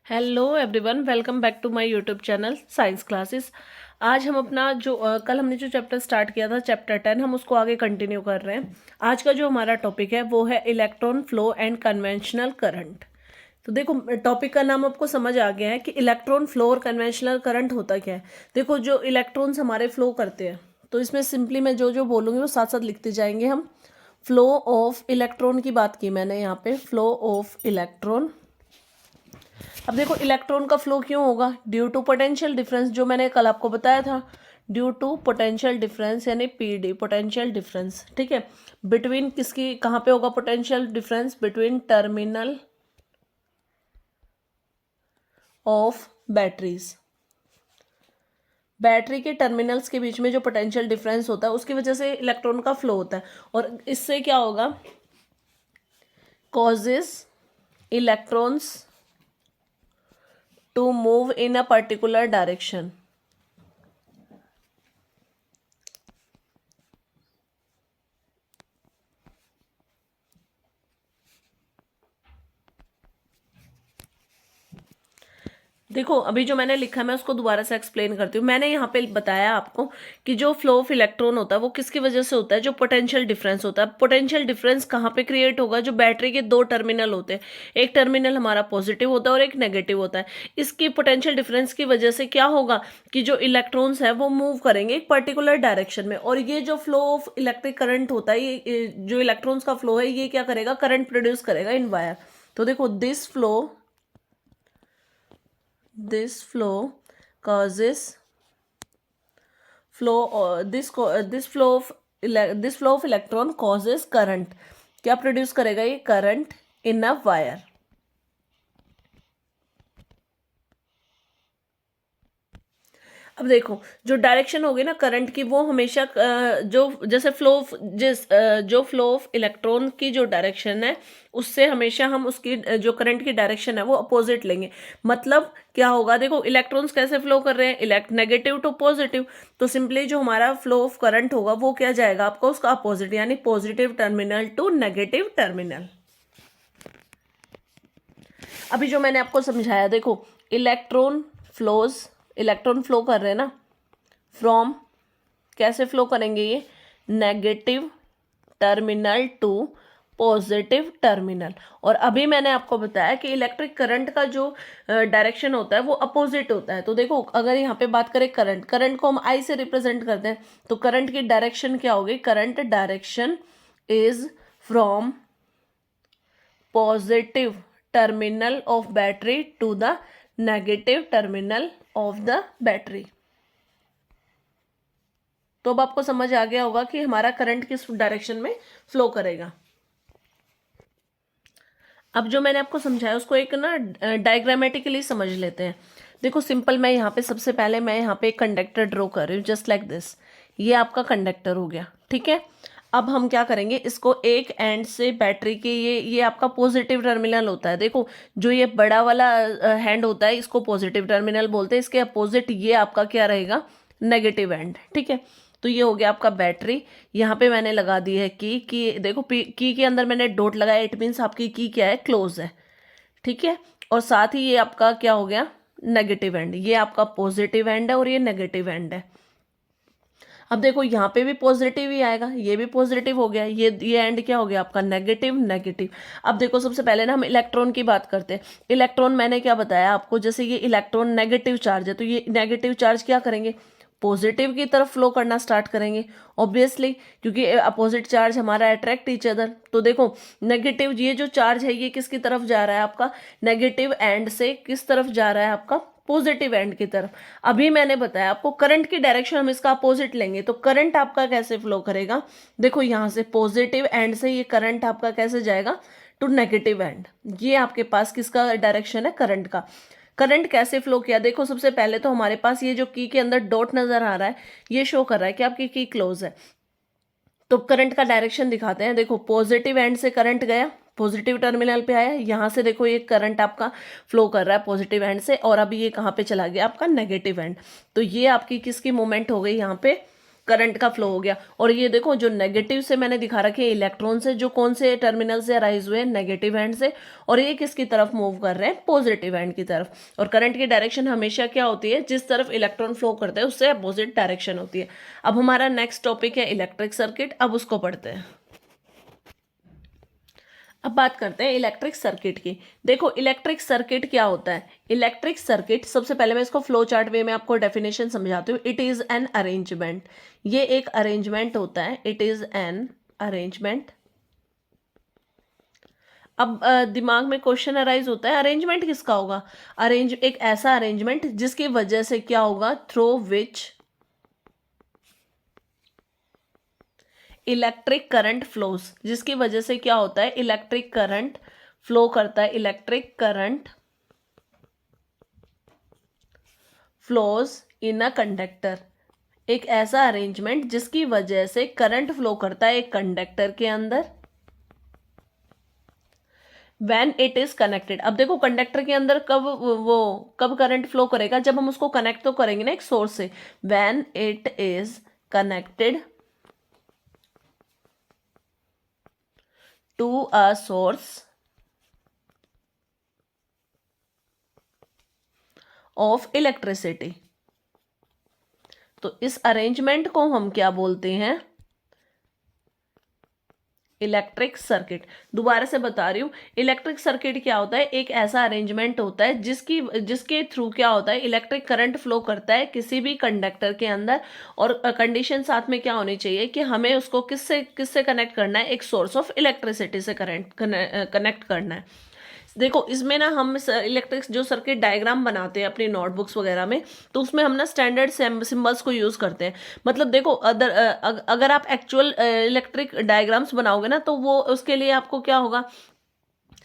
Hello everyone, welcome back to my YouTube channel science classes. आज हम अपना जो कल हमने जो चैप्टर स्टार्ट किया था चैप्टर 10, हम उसको आगे कंटिन्यू कर रहे हैं। आज का जो हमारा टॉपिक है वो है electron flow and conventional current. तो देखो, टॉपिक का नाम आपको समझ आ गया है कि इलेक्ट्रॉन फ्लो और कन्वेंशनल करंट होता क्या है। देखो, जो इलेक्ट्रॉन्स हमारे फ्लो करते हैं, तो इसमें सिंपली मैं जो जो बोलूँगी वो साथ साथ लिखते जाएंगे हम। फ्लो ऑफ इलेक्ट्रॉन की बात की मैंने यहाँ पे, फ्लो ऑफ इलेक्ट्रॉन। अब देखो, इलेक्ट्रॉन का फ्लो क्यों होगा? ड्यू टू पोटेंशियल डिफरेंस, जो मैंने कल आपको बताया था, ड्यू टू पोटेंशियल डिफरेंस यानी पीडी, पोटेंशियल डिफरेंस। ठीक है, बिटवीन किसकी, कहाँ पे होगा potential difference? Between terminal of batteries. Battery के टर्मिनल्स के बीच में जो पोटेंशियल डिफरेंस होता है उसकी वजह से इलेक्ट्रॉन का फ्लो होता है। और इससे क्या होगा? Causes electrons to move in a particular direction। देखो, अभी जो मैंने लिखा है मैं उसको दोबारा से एक्सप्लेन करती हूँ। मैंने यहाँ पे बताया आपको कि जो फ्लो ऑफ इलेक्ट्रॉन होता है वो किसकी वजह से होता है? जो पोटेंशियल डिफरेंस होता है। पोटेंशियल डिफरेंस कहाँ पे क्रिएट होगा? जो बैटरी के दो टर्मिनल होते हैं, एक टर्मिनल हमारा पॉजिटिव होता है और एक नेगेटिव होता है। इसकी पोटेंशियल डिफरेंस की वजह से क्या होगा कि जो इलेक्ट्रॉन्स है वो मूव करेंगे एक पर्टिकुलर डायरेक्शन में। और ये जो फ्लो ऑफ इलेक्ट्रिक करंट होता है, ये जो इलेक्ट्रॉन्स का फ्लो है, ये क्या करेगा? करंट प्रोड्यूस करेगा इन वायर। तो देखो, this flow causes this flow of electron causes current। क्या प्रोड्यूस करेगा ये? Current in a wire. अब देखो, जो डायरेक्शन होगी ना करंट की, वो हमेशा जो जैसे जो फ्लो ऑफ इलेक्ट्रॉन की जो डायरेक्शन है उससे हमेशा हम उसकी जो करंट की डायरेक्शन है वो अपोजिट लेंगे। मतलब क्या होगा? देखो, इलेक्ट्रॉन्स कैसे फ्लो कर रहे हैं? Negative to positive. तो सिंपली जो हमारा फ्लो ऑफ करंट होगा वो क्या जाएगा आपका? उसका अपोजिट, यानी positive terminal to negative terminal. अभी जो मैंने आपको समझाया, देखो, फ्लोज इलेक्ट्रॉन फ्लो कर रहे हैं ना, फ्रॉम, कैसे फ्लो करेंगे ये? Negative terminal to positive terminal. और अभी मैंने आपको बताया कि इलेक्ट्रिक करंट का जो डायरेक्शन होता है वो अपोजिट होता है। तो देखो, अगर यहाँ पे बात करें करंट को हम आई से रिप्रेजेंट करते हैं, तो करंट की डायरेक्शन क्या होगी? Current direction is from positive terminal of battery to the negative terminal of the battery. तो अब आपको समझ आ गया होगा कि हमारा करंट किस डायरेक्शन में फ्लो करेगा। अब जो मैंने आपको समझाया उसको एक ना डायग्रामेटिकली समझ लेते हैं। देखो, सिंपल, मैं यहाँ पे सबसे पहले मैं यहाँ पे एक कंडक्टर ड्रॉ कर रही हूँ, जस्ट लाइक दिस। ये आपका कंडक्टर हो गया, ठीक है। अब हम क्या करेंगे, इसको एक एंड से बैटरी के, ये आपका पॉजिटिव टर्मिनल होता है। देखो, जो ये बड़ा वाला हैंड होता है इसको पॉजिटिव टर्मिनल बोलते हैं। इसके अपोजिट ये आपका क्या रहेगा? नेगेटिव एंड, ठीक है। तो ये हो गया आपका बैटरी। यहाँ पे मैंने लगा दी है की देखो, की के अंदर मैंने डॉट लगाया, इट मीन्स आपकी की क्या है? क्लोज है, ठीक है। और साथ ही ये आपका क्या हो गया? Negative end. ये आपका पॉजिटिव एंड है और ये नेगेटिव एंड है। अब देखो, यहाँ पे भी पॉजिटिव ही आएगा, ये भी पॉजिटिव हो गया, ये एंड क्या हो गया आपका? Negative negative. अब देखो, सबसे पहले ना हम इलेक्ट्रॉन की बात करते हैं। इलेक्ट्रॉन मैंने क्या बताया आपको? जैसे ये इलेक्ट्रॉन नेगेटिव चार्ज है, तो ये नेगेटिव चार्ज क्या करेंगे? पॉजिटिव की तरफ फ्लो करना स्टार्ट करेंगे, ऑब्वियसली, क्योंकि अपोजिट चार्ज हमारा अट्रैक्ट ईच अदर। तो देखो, नेगेटिव, ये जो चार्ज है ये किसकी तरफ जा रहा है आपका? नेगेटिव एंड से किस तरफ जा रहा है आपका? पॉजिटिव एंड की तरफ। अभी मैंने बताया आपको करंट की डायरेक्शन हम इसका अपोजिट लेंगे, तो करंट आपका कैसे फ्लो करेगा? देखो, यहाँ से पॉजिटिव एंड से ये करंट आपका कैसे जाएगा? To negative end. ये आपके पास किसका डायरेक्शन है? करंट का। करंट कैसे फ्लो किया? देखो, सबसे पहले तो हमारे पास ये जो की के अंदर डॉट नजर आ रहा है, ये शो कर रहा है कि आपकी की क्लोज है। तो करंट का डायरेक्शन दिखाते हैं। देखो, पॉजिटिव एंड से करंट गया, पॉजिटिव टर्मिनल पे आया, यहाँ से देखो ये करंट आपका फ्लो कर रहा है पॉजिटिव एंड से, और अभी ये कहाँ पे चला गया? आपका नेगेटिव एंड। तो ये आपकी किसकी मूवमेंट हो गई यहाँ पे? करंट का फ्लो हो गया। और ये देखो जो नेगेटिव से मैंने दिखा रखे हैं इलेक्ट्रॉन से, जो कौन से टर्मिनल से अराइज हुए हैं, नेगेटिव एंड से, और ये किसकी तरफ मूव कर रहे हैं, पॉजिटिव एंड की तरफ। और करंट की डायरेक्शन हमेशा क्या होती है, जिस तरफ इलेक्ट्रॉन फ्लो करते हैं उससे अपोजिट डायरेक्शन होती है। अब हमारा नेक्स्ट टॉपिक है इलेक्ट्रिक सर्किट, अब उसको पढ़ते हैं। अब बात करते हैं इलेक्ट्रिक सर्किट की। देखो इलेक्ट्रिक सर्किट क्या होता है। इलेक्ट्रिक सर्किट, सबसे पहले मैं इसको फ्लो चार्ट वे में आपको डेफिनेशन समझाती हूँ। इट इज एन अरेंजमेंट, ये एक अरेंजमेंट होता है। It is an arrangement. अब दिमाग में क्वेश्चन अराइज होता है, अरेंजमेंट किसका होगा। एक ऐसा अरेंजमेंट जिसकी वजह से क्या होगा, through which electric current flows, जिसकी वजह से क्या होता है, इलेक्ट्रिक करंट फ्लो करता है। Electric current flows in a conductor, एक ऐसा अरेंजमेंट जिसकी वजह से करंट फ्लो करता है एक कंडक्टर के अंदर। व्हेन इट इज कनेक्टेड, अब देखो कंडक्टर के अंदर कब करंट फ्लो करेगा, जब हम उसको कनेक्ट तो करेंगे ना एक सोर्स से। When it is connected to a source of electricity. तो इस अरेंजमेंट को हम क्या बोलते हैं, इलेक्ट्रिक सर्किट। दोबारा से बता रही हूँ, इलेक्ट्रिक सर्किट क्या होता है, एक ऐसा अरेंजमेंट होता है जिसके थ्रू क्या होता है, इलेक्ट्रिक करंट फ्लो करता है किसी भी कंडक्टर के अंदर। और कंडीशन साथ में क्या होनी चाहिए कि हमें उसको किससे किससे कनेक्ट करना है, एक सोर्स ऑफ इलेक्ट्रिसिटी से कनेक्ट करना है। देखो इसमें ना हम इलेक्ट्रिक जो सर्किट डायग्राम बनाते हैं अपनी नोटबुक्स वगैरह में, तो उसमें हम ना स्टैंडर्ड सिंबल्स को यूज़ करते हैं। मतलब देखो अगर आप एक्चुअल इलेक्ट्रिक डायग्राम्स बनाओगे ना, तो वो उसके लिए आपको क्या होगा,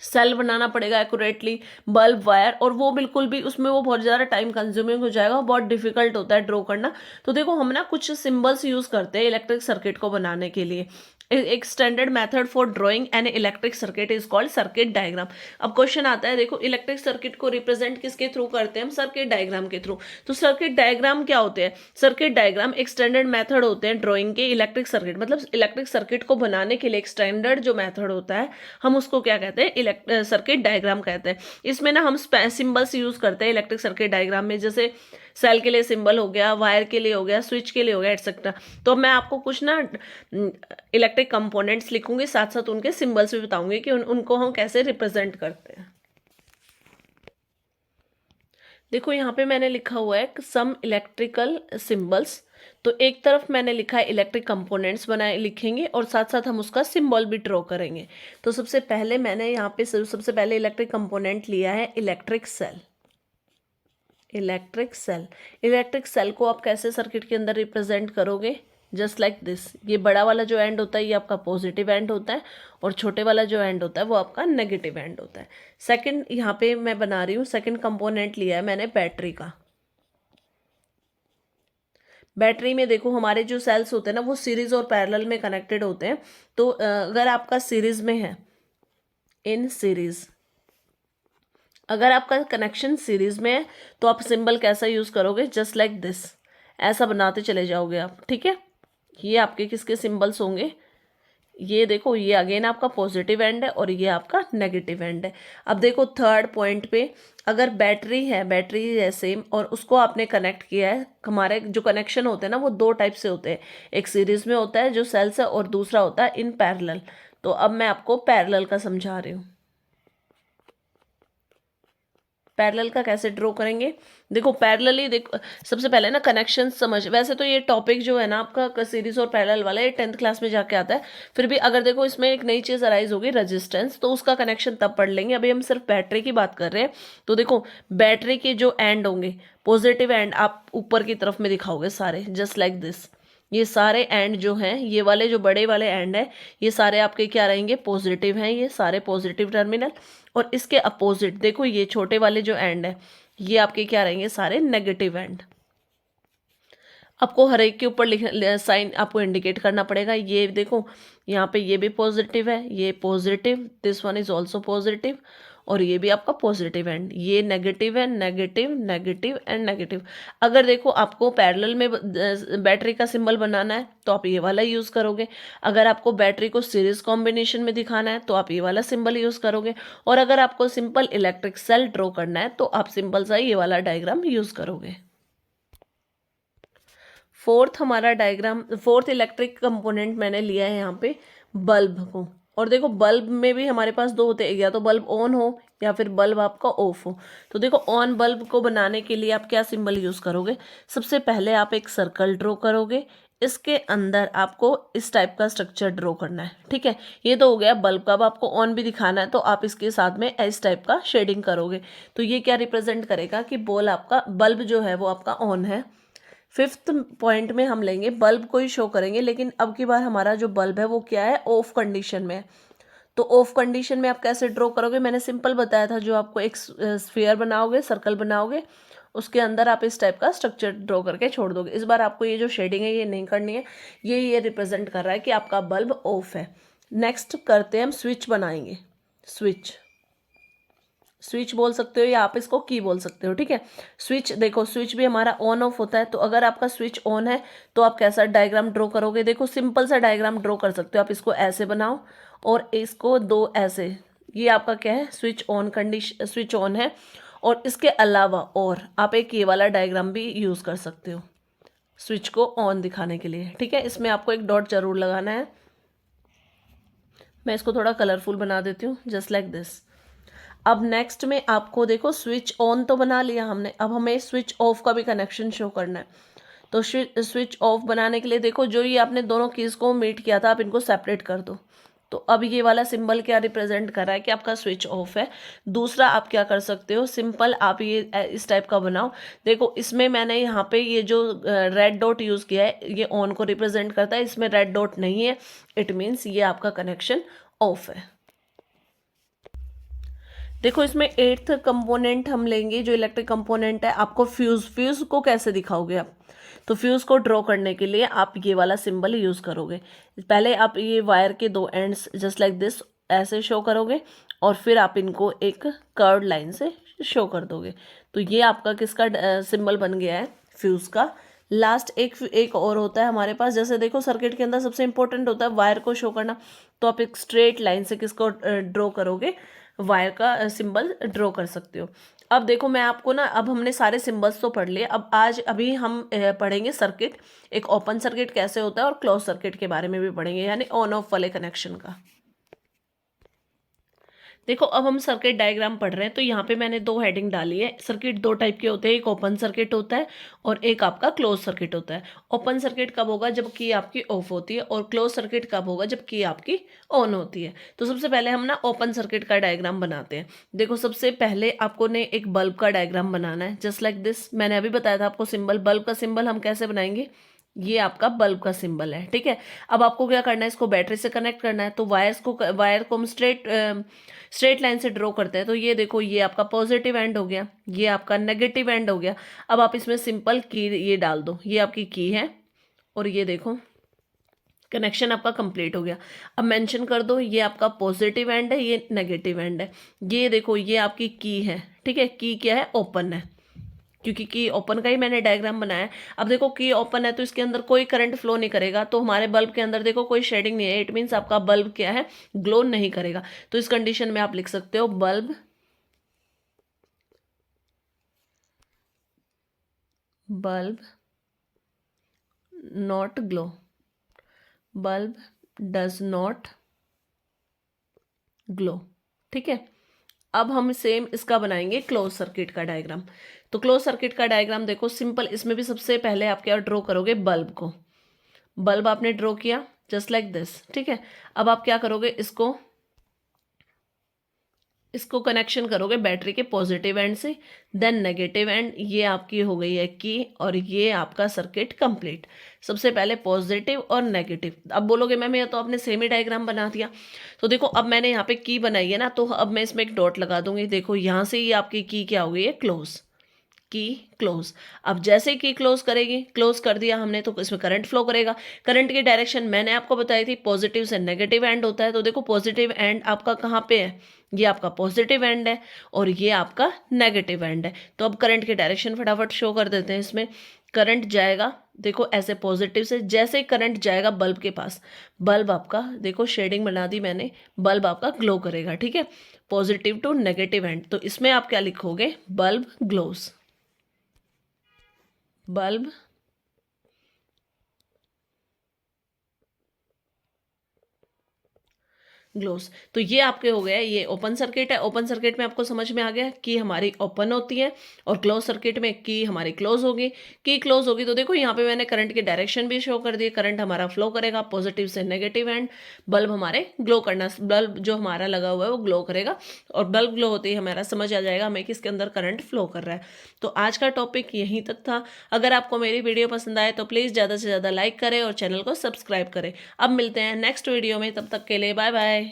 सेल बनाना पड़ेगा एक्यूरेटली, बल्ब, वायर, और वो बिल्कुल भी उसमें वो बहुत ज़्यादा टाइम कंज्यूमिंग हो जाएगा, बहुत डिफिकल्ट होता है ड्रॉ करना। तो देखो हम ना कुछ सिंबल्स यूज़ करते हैं इलेक्ट्रिक सर्किट को बनाने के लिए। एक standard method for drawing an electric circuit is called circuit diagram. अब क्वेश्चन आता है, देखो इलेक्ट्रिक सर्किट को रिप्रेजेंट किसके थ्रू करते हैं हम, सर्किट डायग्राम के थ्रू। तो सर्किट डायग्राम क्या होते हैं, सर्किट डायग्राम एक स्टैंडर्ड मेथड होते हैं ड्राइंग के इलेक्ट्रिक सर्किट, मतलब इलेक्ट्रिक सर्किट को बनाने के लिए एक स्टैंडर्ड जो मेथड होता है, हम उसको क्या कहते हैं, सर्किट डायग्राम कहते हैं। इसमें ना हम सिंबल्स यूज करते हैं इलेक्ट्रिक सर्किट डायग्राम में, जैसे सेल के लिए सिंबल हो गया, वायर के लिए हो गया, स्विच के लिए हो गया, एटसेट्रा। तो मैं आपको कुछ ना इलेक्ट्रिक कंपोनेंट्स लिखूंगी, साथ साथ उनके सिंबल्स भी बताऊंगी कि उनको हम कैसे रिप्रेजेंट करते हैं। देखो यहाँ पे मैंने लिखा हुआ है सम इलेक्ट्रिकल सिंबल्स। तो एक तरफ मैंने लिखा है इलेक्ट्रिक कंपोनेंट्स बनाए लिखेंगे, और साथ साथ हम उसका सिंबल भी ड्रॉ करेंगे। तो सबसे पहले मैंने यहाँ पे सबसे पहले इलेक्ट्रिक कंपोनेंट लिया है electric cell. Electric cell, electric cell को आप कैसे सर्किट के अंदर रिप्रेजेंट करोगे, जस्ट लाइक दिस। ये बड़ा वाला जो एंड होता है ये आपका पॉजिटिव एंड होता है, और छोटे वाला जो एंड होता है वो आपका नेगेटिव एंड होता है। सेकंड यहाँ पे मैं बना रही हूँ, सेकंड कंपोनेंट लिया है मैंने बैटरी का। बैटरी में देखो हमारे जो सेल्स होते हैं ना वो सीरीज और पैरेलल में कनेक्टेड होते हैं। तो अगर आपका सीरीज में है, इन सीरीज, अगर आपका कनेक्शन सीरीज में है तो आप सिंबल कैसा यूज करोगे, जस्ट लाइक दिस, ऐसा बनाते चले जाओगे आप, ठीक है। ये आपके किसके सिंबल्स होंगे, ये देखो ये अगेन आपका पॉजिटिव एंड है और ये आपका नेगेटिव एंड है। अब देखो थर्ड पॉइंट पे, अगर बैटरी है, बैटरी है सेम, और उसको आपने कनेक्ट किया है, हमारे जो कनेक्शन होते हैं ना वो दो टाइप से होते हैं, एक सीरीज में होता है जो सेल्स है, और दूसरा होता है इन पैरेलल। तो अब मैं आपको पैरेलल का समझा रही हूँ। पैरेलल का कैसे ड्रॉ करेंगे, देखो पैरेलली, देखो सबसे पहले ना कनेक्शन समझ, वैसे तो ये टॉपिक जो है ना आपका सीरीज और पैरेलल वाला, ये 10th क्लास में जाके आता है। फिर भी अगर देखो इसमें एक नई चीज़ अराइज होगी रेजिस्टेंस, तो उसका कनेक्शन तब पढ़ लेंगे, अभी हम सिर्फ बैटरी की बात कर रहे हैं। तो देखो बैटरी के जो एंड होंगे, पॉजिटिव एंड आप ऊपर की तरफ में दिखाओगे सारे, जस्ट लाइक दिस। ये सारे एंड जो हैं, ये वाले जो बड़े वाले एंड है, ये सारे आपके क्या रहेंगे, पॉजिटिव हैं, ये सारे पॉजिटिव टर्मिनल। और इसके अपोजिट देखो ये छोटे वाले जो एंड है, ये आपके क्या रहेंगे, सारे नेगेटिव एंड। आपको हर एक के ऊपर साइन आपको इंडिकेट करना पड़ेगा। ये देखो यहाँ पे ये भी पॉजिटिव है, ये positive, this one is also positive, और ये भी आपका पॉजिटिव एंड, ये नेगेटिव है, नेगेटिव नेगेटिव एंड नेगेटिव। अगर देखो आपको पैरेलल में बैटरी का सिंबल बनाना है तो आप ये वाला यूज़ करोगे, अगर आपको बैटरी को सीरीज कॉम्बिनेशन में दिखाना है तो आप ये वाला सिंबल यूज़ करोगे, और अगर आपको सिंपल इलेक्ट्रिक सेल ड्रॉ करना है तो आप सिंपल सा ये वाला डायग्राम यूज़ करोगे। फोर्थ इलेक्ट्रिक कंपोनेंट मैंने लिया है यहाँ पे बल्ब को। और देखो बल्ब में भी हमारे पास दो होते हैं, या तो बल्ब ऑन हो या फिर बल्ब आपका ऑफ हो। तो देखो ऑन बल्ब को बनाने के लिए आप क्या सिंबल यूज़ करोगे, सबसे पहले आप एक सर्कल ड्रॉ करोगे, इसके अंदर आपको इस टाइप का स्ट्रक्चर ड्रॉ करना है। ठीक है, ये तो हो गया बल्ब का। अब आपको ऑन भी दिखाना है तो आप इसके साथ में इस टाइप का शेडिंग करोगे। तो ये क्या रिप्रेजेंट करेगा कि बल्ब जो है वो आपका ऑन है। फिफ्थ पॉइंट में हम लेंगे बल्ब को ही शो करेंगे, लेकिन अब की बार हमारा जो बल्ब है वो क्या है, ऑफ कंडीशन में है। तो ऑफ कंडीशन में आप कैसे ड्रॉ करोगे, मैंने सिंपल बताया था, जो आपको एक स्फीयर बनाओगे, सर्कल बनाओगे, उसके अंदर आप इस टाइप का स्ट्रक्चर ड्रॉ करके छोड़ दोगे। इस बार आपको ये जो शेडिंग है ये नहीं करनी है, ये रिप्रेजेंट कर रहा है कि आपका बल्ब ऑफ है। नेक्स्ट करते हैं हम स्विच बनाएंगे। स्विच बोल सकते हो या आप इसको की बोल सकते हो। ठीक है, स्विच देखो, स्विच भी हमारा ऑन ऑफ होता है। तो अगर आपका स्विच ऑन है तो आप कैसा डायग्राम ड्रॉ करोगे, देखो सिंपल सा डायग्राम ड्रॉ कर सकते हो आप। इसको ऐसे बनाओ और इसको दो ऐसे, ये आपका क्या है, स्विच ऑन है। और इसके अलावा और आप एक ये वाला डायग्राम भी यूज़ कर सकते हो स्विच को ऑन दिखाने के लिए। ठीक है, इसमें आपको एक डॉट जरूर लगाना है। मैं इसको थोड़ा कलरफुल बना देती हूँ, जस्ट लाइक दिस। अब नेक्स्ट में आपको देखो स्विच ऑन तो बना लिया हमने, अब हमें स्विच ऑफ का भी कनेक्शन शो करना है। तो स्विच ऑफ बनाने के लिए देखो, जो ये आपने दोनों कीज को मीट किया था आप इनको सेपरेट कर दो। तो अब ये वाला सिंबल क्या रिप्रेजेंट कर रहा है कि आपका स्विच ऑफ है। दूसरा आप क्या कर सकते हो, सिंपल आप ये इस टाइप का बनाओ। देखो इसमें मैंने यहाँ पे ये जो रेड डॉट यूज़ किया है ये ऑन को रिप्रेजेंट करता है, इसमें रेड डॉट नहीं है, इट मीन्स ये आपका कनेक्शन ऑफ है। देखो इसमें एट्थ कंपोनेंट हम लेंगे, जो इलेक्ट्रिक कंपोनेंट है, आपको फ्यूज़ को कैसे दिखाओगे आप। तो फ्यूज़ को ड्रॉ करने के लिए आप ये वाला सिंबल यूज़ करोगे। पहले आप ये वायर के दो एंड्स जस्ट लाइक दिस ऐसे शो करोगे, और फिर आप इनको एक कर्व्ड लाइन से शो कर दोगे। तो ये आपका किसका सिंबल बन गया है, फ्यूज़ का। लास्ट एक और होता है हमारे पास, जैसे देखो सर्किट के अंदर सबसे इंपॉर्टेंट होता है वायर को शो करना। तो आप एक स्ट्रेट लाइन से किसको ड्रॉ करोगे, वायर का सिंबल ड्रॉ कर सकते हो। अब देखो मैं आपको ना, अब हमने सारे सिंबल्स तो पढ़ लिए, अब अभी हम पढ़ेंगे सर्किट, एक ओपन सर्किट कैसे होता है और क्लोज सर्किट के बारे में भी पढ़ेंगे, यानी ऑन ऑफ वाले कनेक्शन का। देखो अब हम सर्किट डायग्राम पढ़ रहे हैं, तो यहाँ पे मैंने दो हेडिंग डाली है। सर्किट दो टाइप के होते हैं, एक ओपन सर्किट होता है और एक आपका क्लोज सर्किट होता है। ओपन सर्किट कब होगा, जब की आपकी ऑफ होती है, और क्लोज सर्किट कब होगा, जब की आपकी ऑन होती है। तो सबसे पहले हम ना ओपन सर्किट का डायग्राम बनाते हैं। देखो सबसे पहले आपको ने एक बल्ब का डायग्राम बनाना है, जस्ट लाइक दिस। मैंने अभी बताया था आपको सिंबल, बल्ब का सिंबल हम कैसे बनाएंगे, ये आपका बल्ब का सिंबल है। ठीक है, अब आपको क्या करना है, इसको बैटरी से कनेक्ट करना है। तो वायर को हम स्ट्रेट लाइन से ड्रॉ करते हैं। तो ये देखो, ये आपका पॉजिटिव एंड हो गया, ये आपका नेगेटिव एंड हो गया। अब आप इसमें सिंपल की ये डाल दो, ये आपकी की है, और ये देखो कनेक्शन आपका कंप्लीट हो गया। अब मेंशन कर दो, ये आपका पॉजिटिव एंड है, ये नेगेटिव एंड है। ये देखो ये आपकी की है। ठीक है, की क्या है, ओपन है, क्योंकि की ओपन का ही मैंने डायग्राम बनाया है। अब देखो की ओपन है तो इसके अंदर कोई करंट फ्लो नहीं करेगा, तो हमारे बल्ब के अंदर देखो कोई शेडिंग नहीं है, इट मीन्स आपका बल्ब क्या है, ग्लो नहीं करेगा। तो इस कंडीशन में आप लिख सकते हो bulb not glow, bulb does not glow. ठीक है, अब हम सेम इसका बनाएंगे क्लोज सर्किट का डायग्राम। तो क्लोज सर्किट का डायग्राम देखो सिंपल, इसमें भी सबसे पहले आप क्या ड्रॉ करोगे, बल्ब को। बल्ब आपने ड्रॉ किया जस्ट लाइक दिस। ठीक है, अब आप क्या करोगे, इसको कनेक्शन करोगे बैटरी के पॉजिटिव एंड से, देन नेगेटिव एंड, ये आपकी हो गई है की, और ये आपका सर्किट कंप्लीट। सबसे पहले पॉजिटिव और नेगेटिव। अब बोलोगे मैम ये तो आपने सेम ही डायग्राम बना दिया। तो देखो अब मैंने यहाँ पे की बनाई है ना, तो अब मैं इसमें एक डॉट लगा दूंगी। देखो यहाँ से ये आपकी की क्या हो गई है, क्लोज, की क्लोज। अब जैसे की क्लोज करेगी, क्लोज कर दिया हमने, तो इसमें करंट फ्लो करेगा। करंट की डायरेक्शन मैंने आपको बताई थी, पॉजिटिव से नेगेटिव एंड होता है। तो देखो पॉजिटिव एंड आपका कहाँ पे है, ये आपका पॉजिटिव एंड है और ये आपका नेगेटिव एंड है। तो अब करंट की डायरेक्शन फटाफट शो कर देते हैं। इसमें करंट जाएगा, देखो ऐसे पॉजिटिव से, जैसे ही करंट जाएगा बल्ब के पास, बल्ब आपका, देखो शेडिंग बना दी मैंने, बल्ब आपका ग्लो करेगा, ठीक है, पॉजिटिव टू नेगेटिव एंड। तो इसमें आप क्या लिखोगे, बल्ब ग्लोस, बल्ब ग्लोस। तो ये आपके हो गया, ये ओपन सर्किट है। ओपन सर्किट में आपको समझ में आ गया कि हमारी ओपन होती है और क्लोज सर्किट में की हमारी क्लोज होगी। की क्लोज होगी तो देखो यहाँ पे मैंने करंट की डायरेक्शन भी शो कर दी। करंट हमारा फ्लो करेगा पॉजिटिव से नेगेटिव एंड, बल्ब हमारे ग्लो करना, बल्ब जो हमारा लगा हुआ है वो ग्लो करेगा और बल्ब ग्लो होते ही हमारा समझ आ जाएगा हमें किसके अंदर करंट फ्लो कर रहा है। तो आज का टॉपिक यहीं तक था। अगर आपको मेरी वीडियो पसंद आए तो प्लीज़ ज़्यादा से ज़्यादा लाइक करें और चैनल को सब्सक्राइब करें। अब मिलते हैं नेक्स्ट वीडियो में, तब तक के लिए बाय बाय।